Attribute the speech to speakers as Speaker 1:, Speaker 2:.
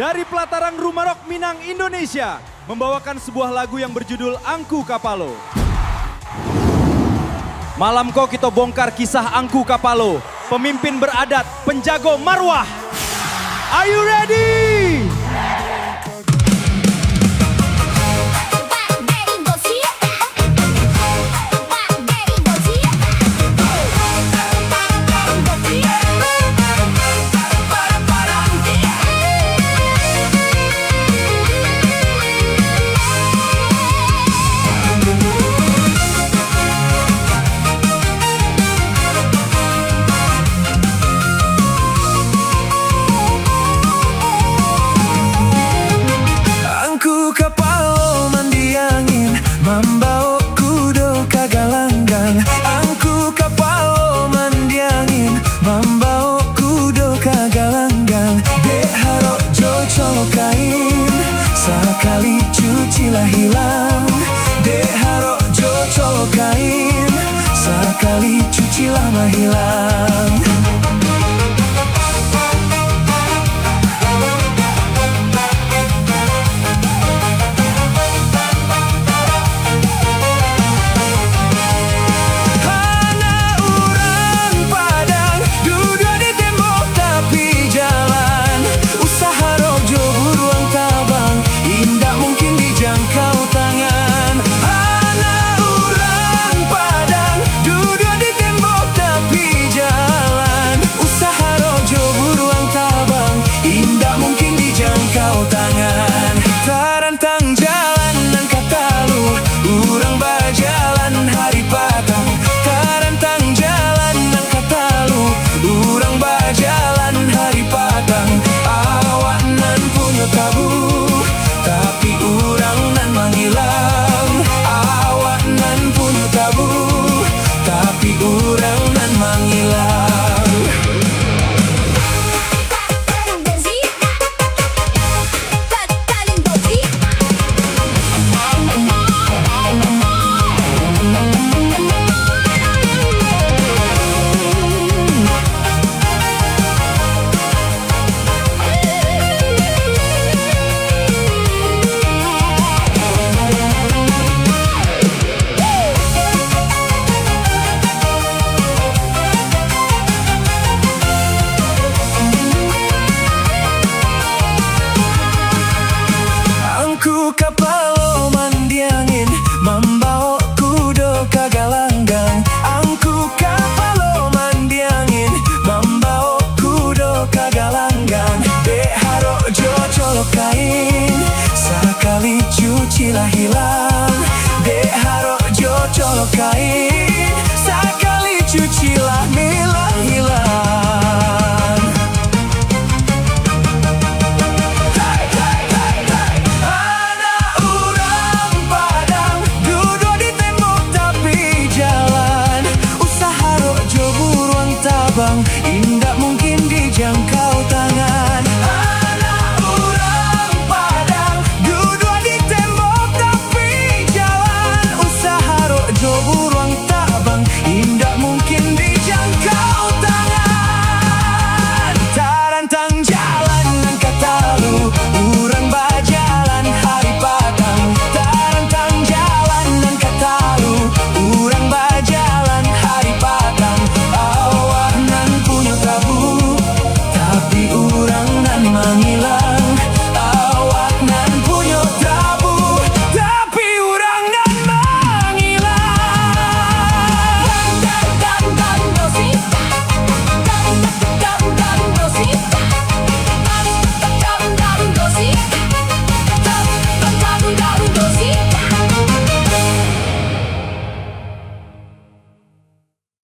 Speaker 1: dari pelataran Rumah Rock Minang, Indonesia, membawakan sebuah lagu yang berjudul Angku Kapalo. Malam ko kita bongkar kisah Angku Kapalo, pemimpin beradat, penjago marwah. Are you ready?
Speaker 2: Sakali cucilah hilang, dek harok jo colokain. Sakali cucilah mahilang. Kapalo mandiangin, membawa kudo kagalanggang. Angku kapalo mandiangin, membawa kudo kagalanggang. Dek harok jo colokain, sakali cucilah hilang. Dek harok jo colokain, sakali cucilah milah hilang. Indah mungkin dijangkau tangan.